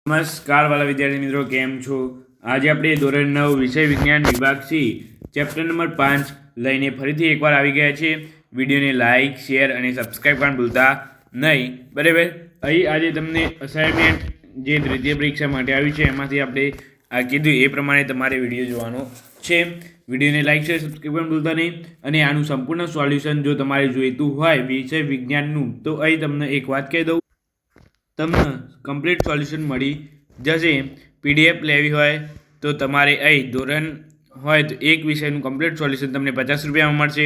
નમસ્કાર વાલા વિદ્યાર્થી મિત્રો, કેમ છો? આજે આપણે ધોરણ 9 વિષય વિજ્ઞાન વિભાગ સી ચેપ્ટર નંબર 5 લઈને ફરીથી એકવાર આવી ગયા છે. વિડીયોને લાઇક, શેર અને સબસ્ક્રાઈબ કરવાનું ભૂલતા નહીં. બરાબર, અહીં આજે તમને અસાઇનમેન્ટ જે દ્વિતીય પરીક્ષા માટે આવ્યું છે એમાંથી આપણે આ કીધું એ પ્રમાણે તમારે વિડીયો જોવાનો છે. વિડીયોને લાઇક, શેર, સબસ્ક્રાઈબ કરવાનું ભૂલતા નહીં. અને આનું સંપૂર્ણ સોલ્યુશન જો તમારે જોઈતું હોય વિષય વિજ્ઞાનનું, તો અહીં તમને એક વાત કહી દઉં, તમને કમ્પ્લીટ સોલ્યુશન મળી જશે. પીડીએફ લેવી હોય તો તમારે અહીં ધોરણ હોય તો એક વિષયનું કમ્પ્લીટ સોલ્યુશન તમને 50 રૂપિયામાં મળશે.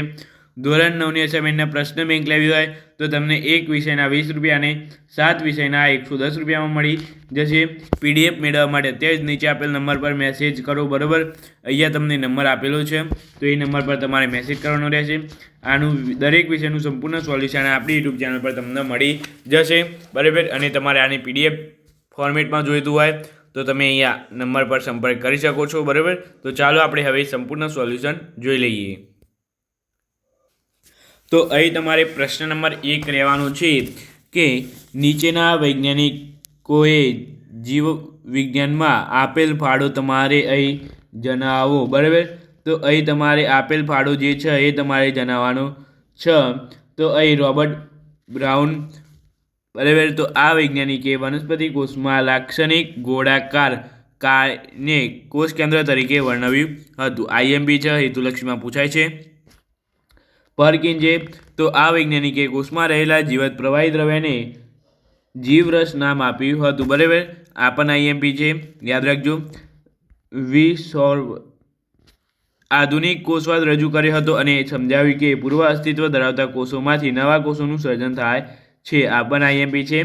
ધોરણ 9ની અસાઇનમેન્ટના પ્રશ્ન બેંક લેવી હોય તો તમને એક વિષયના 20 રૂપિયા અને 7 વિષયના 110 રૂપિયામાં મળી જશે. પીડીએફ મેળવવા માટે અત્યારે જ નીચે આપેલ નંબર પર મેસેજ કરો. બરાબર, અહીંયા તમને નંબર આપેલો છે તો એ નંબર પર તમારે મેસેજ કરવાનો રહેશે. આનું દરેક વિષયનું સંપૂર્ણ સોલ્યુશન આપણી યુટ્યુબ ચેનલ પર તમને મળી જશે. બરાબર, અને તમારે આની પીડીએફ ફોર્મેટમાં જોઈતું હોય તો તમે અહીંયા નંબર પર સંપર્ક કરી શકો છો. બરાબર, તો ચાલો આપણે હવે સંપૂર્ણ સોલ્યુશન જોઈ લઈએ. તો અહીં તમારે પ્રશ્ન નંબર 1 રહેવાનો છે કે નીચેના વૈજ્ઞાનિકોએ જીવ વિજ્ઞાનમાં આપેલ ફાળો તમારે અહીં જણાવો. બરાબર, તો અહીં તમારે આપેલ ફાળો જે છે એ તમારે જણાવવાનો છે. તો અહીં રોબર્ટ બ્રાઉન, બરાબર, તો આ વૈજ્ઞાનિકે વનસ્પતિ કોષમાં લાક્ષણિક ગોળાકાર કાયને કોષ કેન્દ્ર તરીકે વર્ણવ્યું હતું. આઈએમપી છે, હેતુલક્ષીમાં પૂછાય છે. પરકિંજે, તો આ વૈજ્ઞાનિકે કોષમાં રહેલા જીવત પ્રવાહી દ્રવ્યને જીવરસ નામ આપ્યું હતું. બરાબર, આ પણ આઈએમપી છે, યાદ રાખજો. આધુનિક કોષવાદ રજૂ કર્યો હતો અને સમજાવ્યું કે પૂર્વ અસ્તિત્વ ધરાવતા કોષોમાંથી નવા કોષોનું સર્જન થાય છે. આ પણ આઈએમપી છે,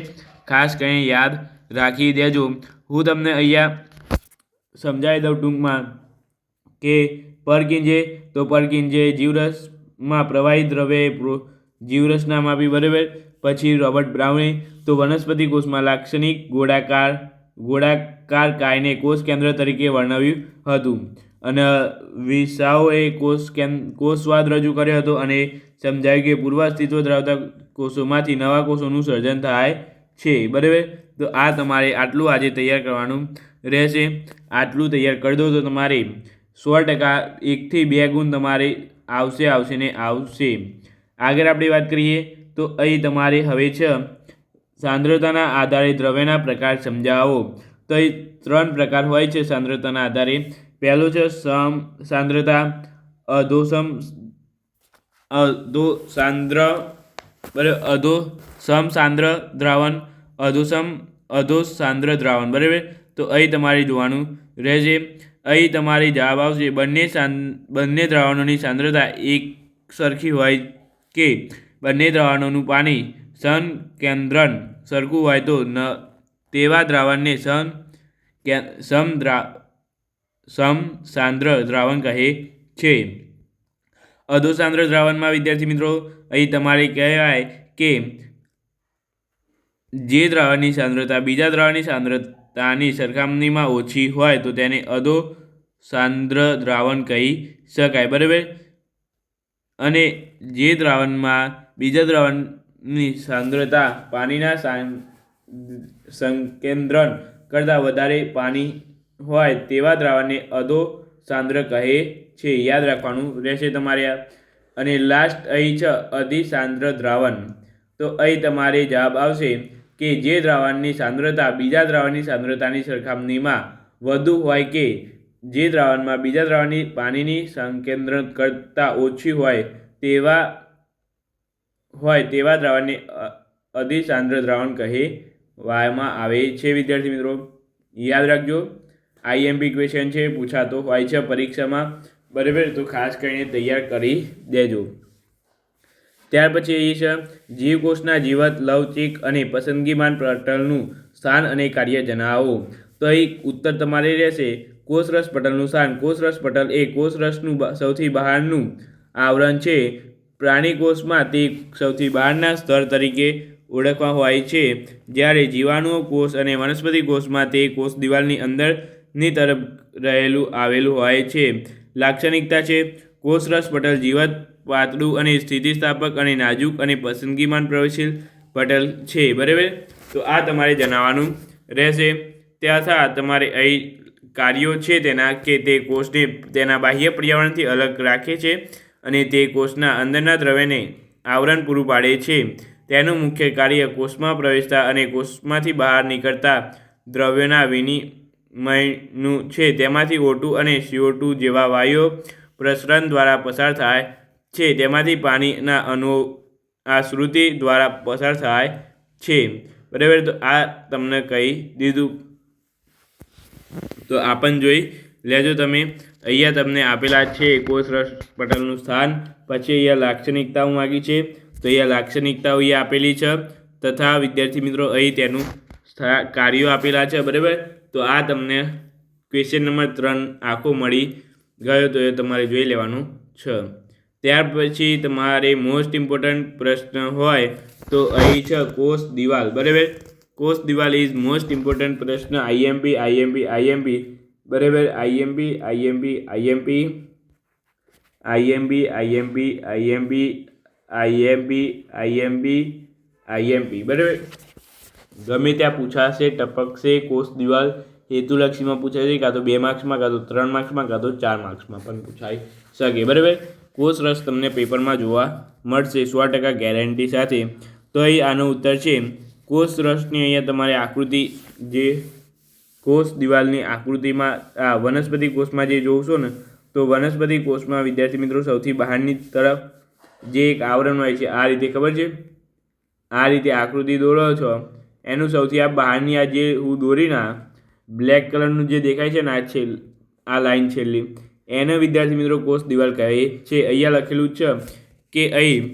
ખાસ કરીને યાદ રાખી દેજો. હું તમને અહીંયા સમજાવી દઉં ટૂંકમાં કે પરકિંજે, તો પરકિંજે જીવરસમાં પ્રવાહી દ્રવ્ય જીવરસ નામ આપ્યું. બરાબર, પછી રોબર્ટ બ્રાઉને તો વનસ્પતિ કોષમાં લાક્ષણિક ગોળાકાર કાયને કોષ કેન્દ્ર તરીકે વર્ણવ્યું હતું. અને વિસાઓએ કોષવાદ રજૂ કર્યો હતો અને સમજાવ્યું કે પૂર્વ અસ્તિત્વ ધરાવતા કોષોમાંથી નવા કોષોનું સર્જન થાય છે. બરાબર, તો આ તમારે આટલું આજે તૈયાર કરવાનું રહેશે. આટલું તૈયાર કરી દો તો તમારે 100% 1 થી 2 ગુણ તમારે આવશે ને આવશે. આગળ આપણે વાત કરીએ તો અહીં તમારે હવે છે સાંદ્રતાના આધારે દ્રવ્યના પ્રકાર સમજાવો. તો અહીં 3 પ્રકાર હોય છે સાંદ્રતાના આધારે. પહેલો છે સમ સાંદ્રતા, સમસાંદ્ર દ્રાવણ, અધોસાંદ્ર દ્રાવણ. બરાબર, તો અહીં તમારે જોવાનું રહેશે. અહીં તમારે જવાબ આવશે બંને દ્રાવણોની સાંદ્રતા એક સરખી હોય કે બંને દ્રાવણોનું પાણી સંકેન્દ્રણ સરખું હોય તો તેવા દ્રાવણને સમસાંદ્ર દ્રાવણ કહે છે. અધોસાંદ્ર દ્રાવણમાં વિદ્યાર્થી મિત્રો અહીં તમારે કહેવાય કે જે દ્રાવણની સાંદ્રતા બીજા દ્રાવણની સાંદ્રતાની સરખામણીમાં ઓછી હોય તો તેને અધોસાંદ્ર દ્રાવણ કહી શકાય. બરાબર, અને જે દ્રાવણમાં બીજા દ્રાવણની સાંદ્રતા પાણીના સંકેન્દ્રણ કરતાં વધારે પાણી હોય તેવા દ્રાવણને અધોસાંદ્ર કહે છે. યાદ રાખવાનું રહેશે તમારે. અને લાસ્ટ અહીં છે અધિસાંદ્ર દ્રાવણ. તો અહીં તમારે જવાબ આવશે કે જે દ્રાવણની સાંદ્રતા બીજા દ્રાવણની સાંદ્રતાની સરખામણીમાં વધુ હોય કે જે દ્રાવણમાં બીજા દ્રાવણની પાણીની સંકેન્દ્રણ કરતાં ઓછી હોય તેવા દ્રાવણને અધિસાંદ્ર દ્રાવણ કહેવામાં આવે છે. વિદ્યાર્થી મિત્રો યાદ રાખજો, આઈએમપી ક્વેશ્ચન છે, પૂછાતો હોય છે પરીક્ષામાં. બરાબર, તો ખાસ કરીને તૈયાર કરી દેજો. ત્યાર પછી એ છે જીવકોષના જીવત, લવચિક અને પસંદગીમાન પટલનું સ્થાન અને કાર્ય જણાવો. તો અહીં ઉત્તર તમારે રહેશે કોષરસ પટલનું સ્થાન. કોષરસ પટલ એ કોષરસનું સૌથી બહારનું આવરણ છે. પ્રાણી કોષમાં તે સૌથી બહારના સ્તર તરીકે ઓળખવા હોય છે, જ્યારે જીવાણુ કોષ અને વનસ્પતિ કોષમાં તે કોષ દિવાલની અંદરની તરફ આવેલું હોય છે. લાક્ષણિકતા છે કોષરસ પટલ જીવત, પાતળું અને સ્થિતિસ્થાપક અને નાજુક અને પસંદગીમાન પ્રવેશશીલ પટલ છે. બરાબર, તો આ તમારે જણાવવાનું રહેશે. તથા તમારે અહીં કાર્યો છે તેના કે તે કોષને તેના બાહ્ય પર્યાવરણથી અલગ રાખે છે અને તે કોષના અંદરના દ્રવ્યને આવરણ પૂરું પાડે છે. તેનું મુખ્ય કાર્ય કોષમાં પ્રવેશતા અને કોષમાંથી બહાર નીકળતા દ્રવ્યોના વિનિમયનું છે. તેમાંથી O2 અને CO2 જેવા વાયુઓ પ્રસરણ દ્વારા પસાર થાય છે. તેમાંથી પાણીના અણુઓ આશ્રુતિ દ્વારા પસાર થાય છે. બરાબર, તો આ તમને કહી દીધું. તો આ પણ જોઈ લેજો તમે. અહીંયા તમને આપેલા છે કોષરસ પટલનું સ્થાન, પછી અહીંયા લાક્ષણિકતાઓ માગી છે, તો અહીંયા લાક્ષણિકતાઓ અહીંયા આપેલી છે તથા વિદ્યાર્થી મિત્રો અહીં તેનું કાર્યો આપેલા છે. બરાબર, તો આ તમને ક્વેશ્ચન નંબર 3 આખો મળી ગયો, તો એ તમારે જોઈ લેવાનું છે. ત્યાર પછી તમારે મોસ્ટ ઇમ્પોર્ટન્ટ પ્રશ્ન હોય તો અહીં છે કોષ દિવાલ. બરાબર, કોષ દિવાલ ઇઝ મોસ્ટ ઇમ્પોર્ટન્ટ પ્રશ્ન. IMP. બરાબર, IMP. બરાબર, ગમે ત્યાં પૂછાશે, ટપકશે. કોષ દિવાલ હેતુલક્ષીમાં પૂછાશે, કાં તો 2 માર્ક્સમાં, કાં તો 3 માર્ક્સમાં, કાં તો 4 માર્ક્સમાં પણ પૂછાઈ શકે. બરાબર, કોષ રસ તમને પેપરમાં જોવા મળશે 100% ગેરંટી સાથે. તો અહીં આનો ઉત્તર છે કોષ રસની. અહીંયા તમારે આકૃતિ, જે કોષ દિવાલની આકૃતિમાં આ વનસ્પતિ કોષમાં જે જોશો ને, તો વનસ્પતિ કોષમાં વિદ્યાર્થી મિત્રો સૌથી બહારની તરફ જે એક આવરણ હોય છે, આ રીતે, ખબર છે, આ રીતે આકૃતિ દોરો છો, એનું સૌથી આ બહારની આ જે હું દોરીના બ્લેક કલરનું જે દેખાય છે ને, આ લાઈન છેલ્લી, એને વિદ્યાર્થી મિત્રો કોષ દિવાલ કહે છે. અહીંયા લખેલું છે કે અહીં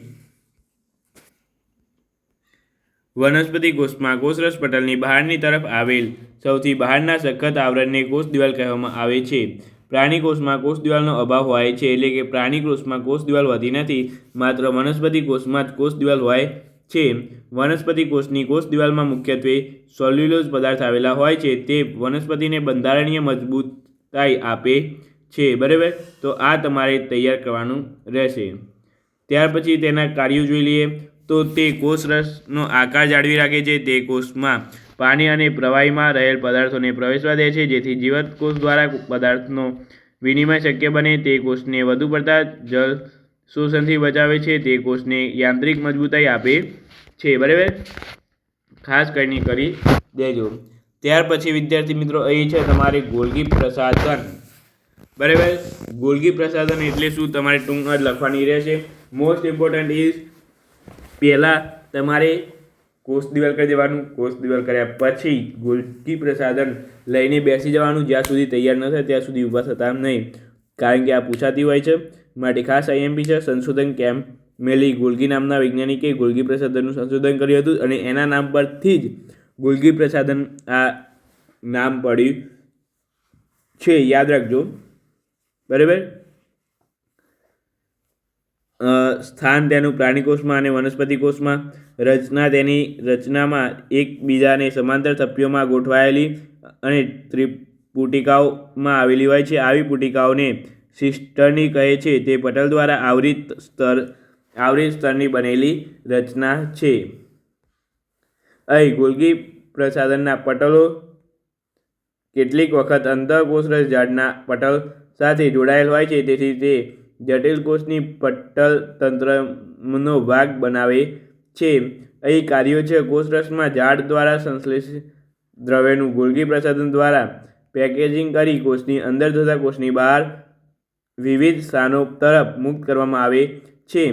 વનસ્પતિ કોષમાં કોષરસ પટલની બહારની તરફ આવેલ સૌથી બહારના સખત આવરણને કોષ દિવાલ કહેવામાં આવે છે. પ્રાણી કોષમાં કોષ દિવાલનો અભાવ હોય છે, એટલે કે પ્રાણી કોષમાં કોષ દિવાલ હોતી નથી, માત્ર વનસ્પતિ કોષમાં જ કોષ દિવાલ હોય છે. વનસ્પતિ કોષની કોષ દિવાલમાં મુખ્યત્વે સેલ્યુલોઝ પદાર્થ આવેલા હોય છે, તે વનસ્પતિને બંધારણીય મજબૂતાઈ આપે છે. બરાબર, તો આ તમારે તૈયાર કરવાનું રહેશે. ત્યાર પછી તેના કાર્યો જોઈ લઈએ. તો તે કોષરસનો આકાર જાળવી રાખે છે. તે કોષમાં પાણી અને પ્રવાહીમાં રહેલ પદાર્થોને પ્રવેશવા દે છે, જેથી જીવત કોષ દ્વારા પદાર્થનો વિનિમય શક્ય બને. તે કોષને વધુ પડતા જળ શોષણથી બચાવે છે. તે કોષને યાંત્રિક મજબૂતાઈ આપે છે. બરાબર, ખાસ કરીને કરી દેજો. ત્યાર પછી વિદ્યાર્થી મિત્રો અહીં છે તમારે ગોલ્ગી પ્રસાધન. બરાબર, ગોલ્ગી પ્રસાધન એટલે શું તમારે ટૂંકમાં જ લખવાની રહેશે. મોસ્ટ ઇમ્પોર્ટન્ટ ઇઝ, પહેલાં તમારે કોષ દિવાલ કરી દેવાનું. કોષ દિવાલ કર્યા પછી ગોલ્ગી પ્રસાધન લઈને બેસી જવાનું. જ્યાં સુધી તૈયાર ન થાય ત્યાં સુધી ઊભા થતા નહીં, કારણ કે આ પૂછાતી હોય છે. માટે ખાસ IMP છે. સંશોધન કેમ્પમેલી ગોલ્ગી નામના વૈજ્ઞાનિકે ગોલ્ગી પ્રસાધનનું સંશોધન કર્યું હતું અને એના નામ પરથી જ ગોલ્ગી પ્રસાધન આ નામ પડ્યું છે, યાદ રાખજો. બરાબર, સ્થાન તેનું પ્રાણી કોષમાં અને વનસ્પતિ કોષમાં. રચના તેની રચનામાં એકબીજાને સમાંતર થપ્પીઓમાં ગોઠવાયેલી અને ત્રિપુટિકાઓમાં આવેલી હોય છે. આવી પુટિકાઓને સિસ્ટર્ની કહે છે. તે પટલ દ્વારા આવરિત સ્તરની બનેલી રચના છે. અહીં ગોલ્ગી પ્રસાધનના પટલો કેટલીક વખત અંતઃકોષરસ ઝાડના પટલ સાથે જોડાયેલ હોય છે, તેથી તે જટિલ કોષની પટલ તંત્રનો ભાગ બનાવે છે. અહીં કાર્યો છે. કોષરસમાં ઝાડ દ્વારા સંશ્લેષિત દ્રવ્યનું ગોલ્ગી પ્રસાધન દ્વારા પેકેજિંગ કરી કોષની અંદર તથા કોષની બહાર વિવિધ સ્થાનો તરફ મુક્ત કરવામાં આવે છે.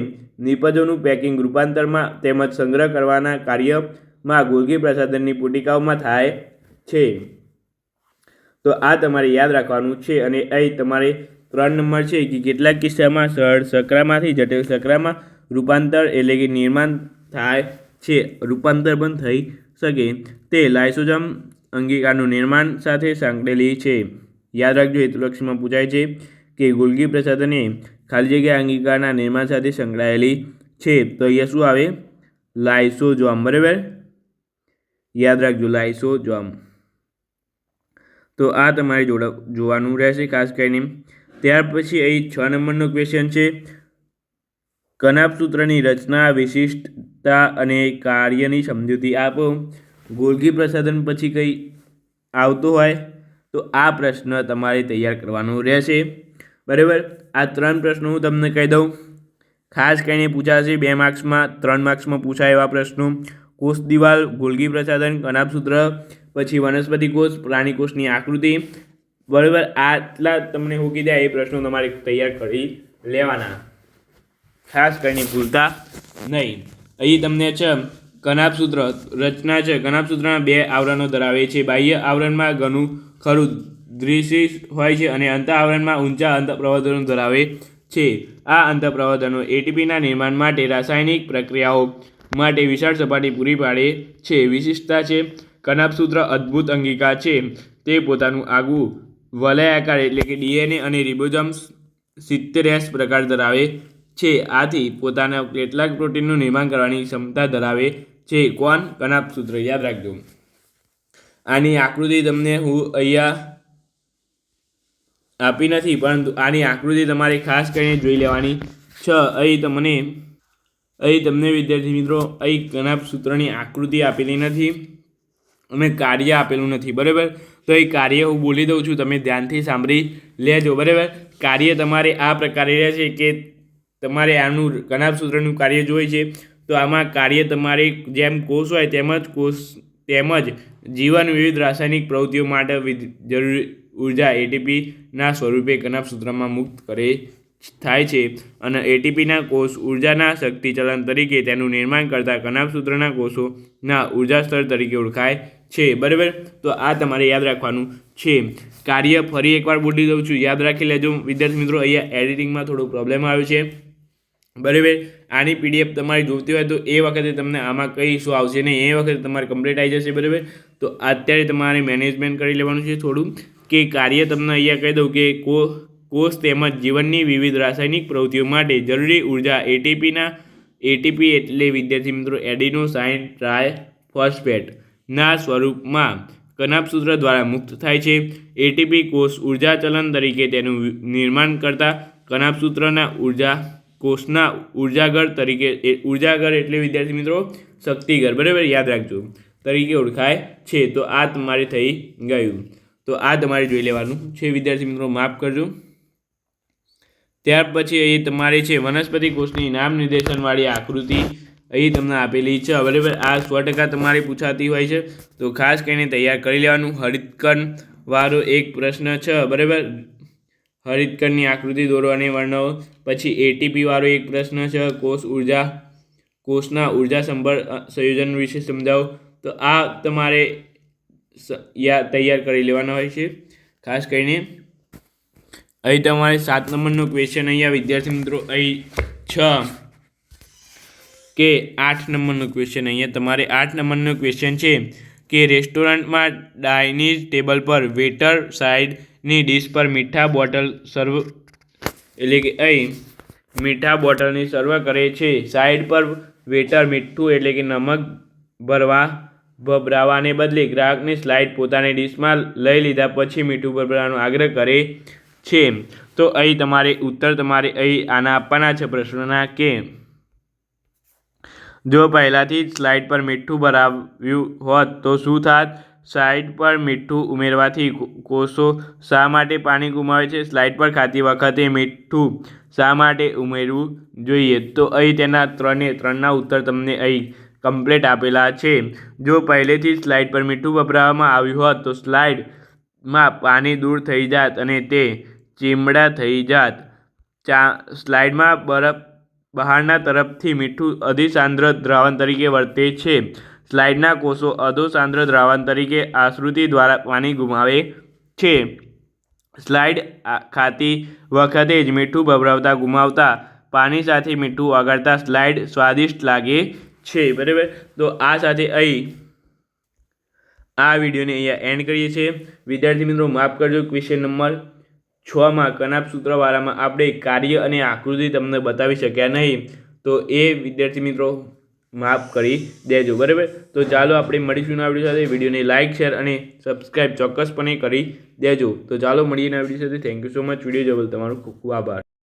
નિપજોનું પેકિંગ રૂપાંતરમાં તેમજ સંગ્રહ કરવાના કાર્યમાં ગોલ્ગી પ્રસાધનની પુટિકાઓમાં થાય છે. તો આ તમારે યાદ રાખવાનું છે. અને અહીં તમારે 3 નંબર છે કે કેટલાક કિસ્સામાં સરળ શર્કરામાંથી જટિલ શર્કરામાં રૂપાંતર એટલે કે નિર્માણ થાય છે, રૂપાંતર પણ થઈ શકે. તે લાઇસોસોમ અંગિકાનું નિર્માણ સાથે સાંકળેલી છે. યાદ રાખજો, હેતુલક્ષીમાં પૂછાય છે કે ગોલ્ગી પ્રસાધન એ ખાલી જગ્યા અંગિકાના નિર્માણ સાથે સંકળાયેલી છે. તો અહીંયા શું આવે? લાઇસોસોમ. બરાબર, યાદ રાખજો, લાઇસોસોમ. તો આ તમારે જોવાનું રહેશે ખાસ કરીને. ત્યાર પછી અહીં 6 નંબરનો ક્વેશ્ચન છે. કનાભસૂત્રની રચના, વિશિષ્ટતા અને કાર્યની સમજૂતી આપો. ગોલ્ગી પ્રસાધન પછી કઈ આવતો હોય તો આ પ્રશ્ન તમારે તૈયાર કરવાનો રહેશે, બરાબર. આ 3 પ્રશ્નો હું તમને કહી દઉં. ખાસ કરીને પૂછાશે 2 માર્ક્સમાં, 3 માર્ક્સમાં પૂછાય એવા પ્રશ્નો. કોષ દિવાલ, ગોલ્ગી પ્રસાધન, કનાભસૂત્ર, પછી વનસ્પતિ કોષ, પ્રાણી કોષની આકૃતિ, બરાબર. આટલા તમને હું કીધા એ પ્રશ્નો તમારે તૈયાર કરી લેવાના, ખાસ કરીને ભૂલતા નહીં. અહીં તમને છે કનાભસૂત્ર રચના છે. કનાભસૂત્રના 2 આવરણો ધરાવે છે. બાહ્ય આવરણમાં ઘણું ખરું દ્વિશિષ હોય છે અને અંતઃ આવરણમાં ઊંચા અંતઃપ્રવાદનો ધરાવે છે. આ અંતઃપ્રવાદનો એટીપીના નિર્માણ માટે રાસાયણિક પ્રક્રિયાઓ માટે વિશાળ સપાટી પૂરી પાડે છે. વિશિષ્ટતા છે કનાભસૂત્ર અદ્ભુત અંગિકા છે. તે પોતાનું આગવું વલયાકાર એટલે કે ડીએનએ અને રિબોઝોમ્સ 70S પ્રકાર ધરાવે છે. આથી પોતાના કેટલાક પ્રોટીનનું નિર્માણ કરવાની ક્ષમતા ધરાવે છે. કોણ? કનાભસૂત્ર. યાદ રાખજો. આની આકૃતિ તમને હું અહીંયા આપી નથી, પરંતુ આની આકૃતિ તમારે ખાસ કરીને જોઈ લેવાની છે. અહીં તમને વિદ્યાર્થી મિત્રો અહીં કનાભસૂત્રની આકૃતિ આપેલી નથી અને કાર્ય આપેલું નથી, બરાબર. તો એ કાર્ય હું બોલી દઉં છું, તમે ધ્યાનથી સાંભળી લેજો, બરાબર. કાર્ય તમારે આ પ્રકારે રહેશે કે તમારે આનું કનાભસૂત્રનું કાર્ય જોઈએ છે તો આમાં કાર્ય તમારે જેમ કોષ હોય તેમજ જીવન વિવિધ રાસાયણિક પ્રવૃત્તિઓ માટે જરૂરી ઉર્જા એટીપીના સ્વરૂપે કનાભસૂત્રમાં મુક્ત કરે થાય છે અને એટીપીના કોષ ઉર્જાના શક્તિચલન તરીકે તેનું નિર્માણ કરતા કનાભસૂત્રના કોષોના ઉર્જા સ્તર તરીકે ઓળખાય છે, બરાબર. તો આ તમારે યાદ રાખવાનું છે. કાર્ય ફરી એકવાર બોલી દઉં છું, યાદ રાખી લેજો વિદ્યાર્થી મિત્રો. અહીંયા એડિટિંગમાં થોડો પ્રોબ્લેમ આવ્યો છે, બરાબર. આની પીડીએફ તમારી જોઈતી હોય તો એ વખતે તમને આમાં કંઈ ઇસ્યુ આવશે નહીં, એ વખતે તમારે કમ્પ્લીટ આવી જશે, બરાબર. તો અત્યારે તમારે મેનેજમેન્ટ કરી લેવાનું છે થોડું, કે કાર્ય તમને અહીંયા કહી દઉં કે કોષ તેમજ જીવનની વિવિધ રાસાયણિક પ્રવૃત્તિઓ માટે જરૂરી ઉર્જા એટીપી એટલે વિદ્યાર્થી મિત્રો એડિનોસાઇન ટ્રાયફોસ્ફેટના સ્વરૂપમાં કનાભસૂત્ર દ્વારા મુક્ત થાય છે. એટીપી કોષ ઉર્જા ચલન તરીકે તેનું નિર્માણ કરતા કનાભસૂત્રના કોષના ઉર્જાગર તરીકે, ઉર્જાગર એટલે વિદ્યાર્થી મિત્રો શક્તિગર, બરાબર. યાદ રાખજો, તરીકે ઓળખાય છે. તો આ તમારે થઈ ગયું. તો આ તમારે જોઈ લેવાનું છે વિદ્યાર્થી મિત્રો, માફ કરજો. ત્યાર પછી અહીં તમારે છે વનસ્પતિ કોષની નામ નિર્દેશનવાળી આકૃતિ અહીં તમને આપેલી છે, બરાબર. આ 100% તમારે પૂછાતી હોય છે, તો ખાસ કરીને તૈયાર કરી લેવાનું. હરિતકણવાળો એક પ્રશ્ન છે, બરાબર. હરિતકણની આકૃતિ દોરો અને વર્ણવો. પછી એટીપી વાળો એક પ્રશ્ન છે, કોષના ઉર્જા સંભાળ સંયોજન વિશે સમજાવો. તો આ તમારે તૈયાર કરી લેવાના હોય છે, ખાસ કરીને. અહીં તમારે 7 નંબરનો ક્વેશ્ચન અહીંયા વિદ્યાર્થી મિત્રો અહીં છે કે 8 નંબરનો ક્વેશ્ચન અહીંયા તમારે 8 નંબરનો ક્વેશ્ચન છે કે રેસ્ટોરન્ટમાં ડાઇનિંગ ટેબલ પર વેટર સાઈડની ડીશ પર મીઠા બોટલ સર્વ એટલે કે અહીં મીઠા બોટલની સર્વ કરે છે. સાઈડ પર વેટર મીઠું એટલે કે નમક ભભરાવાને બદલે ગ્રાહકની સ્લાઇડ પોતાની ડીશમાં લઈ લીધા પછી મીઠું ભભરાવાનો આગ્રહ કરે છે. તો અહીં તમારે ઉત્તર તમારે અહીં આના આપવાના છે પ્રશ્નના કે જો પહેલાંથી જ સ્લાઇડ પર મીઠું ભરાવ્યું હોત તો શું થાત? સ્લાઇડ પર મીઠું ઉમેરવાથી કોષો શા માટે પાણી ગુમાવે છે? સ્લાઇડ પર ખાતી વખતે મીઠું શા માટે ઉમેરવું જોઈએ? તો અહીં તેના ત્રણના ઉત્તર તમને અહીં કમ્પ્લીટ આપેલા છે. જો પહેલેથી જ સ્લાઇડ પર મીઠું વપરાવવામાં આવ્યું હોત તો સ્લાઇડમાં પાણી દૂર થઈ જાત અને તે ચીમડા થઈ જાત. સ્લાઇડમાં બહારના તરફથી મીઠું અધિસાંદ્ર દ્રાવણ તરીકે વર્તે છે. સ્લાઇડના કોષો અધોસાંદ્ર દ્રાવણ તરીકે આશ્રુતિ દ્વારા પાણી ગુમાવે છે. સ્લાઇડ ખાતી વખતે જ મીઠું ભભરાવતા ગુમાવતા પાણી સાથે મીઠું ઓગાળતા સ્લાઇડ સ્વાદિષ્ટ લાગે છે, બરાબર. તો આ સાથે અહીં આ વિડીયોને અહીંયા એન્ડ કરીએ છીએ. વિદ્યાર્થી મિત્રો માફ કરજો, ક્વેશ્ચન નંબર 6માં કનાભસૂત્રવાળામાં આપણે કાર્ય અને આકૃતિ તમને બતાવી શક્યા નહીં, તો એ વિદ્યાર્થી મિત્રો માફ કરી દેજો, બરાબર. તો ચાલો આપણે મળીશું આ વિડીયો સાથે. વિડીયોને લાઇક, શેર અને સબસ્ક્રાઈબ ચોક્કસપણે કરી દેજો. તો ચાલો મળીએ આ વિડીયો સાથે. Thank you so much. Video જોવા તમારો ખૂબ ખૂબ આભાર.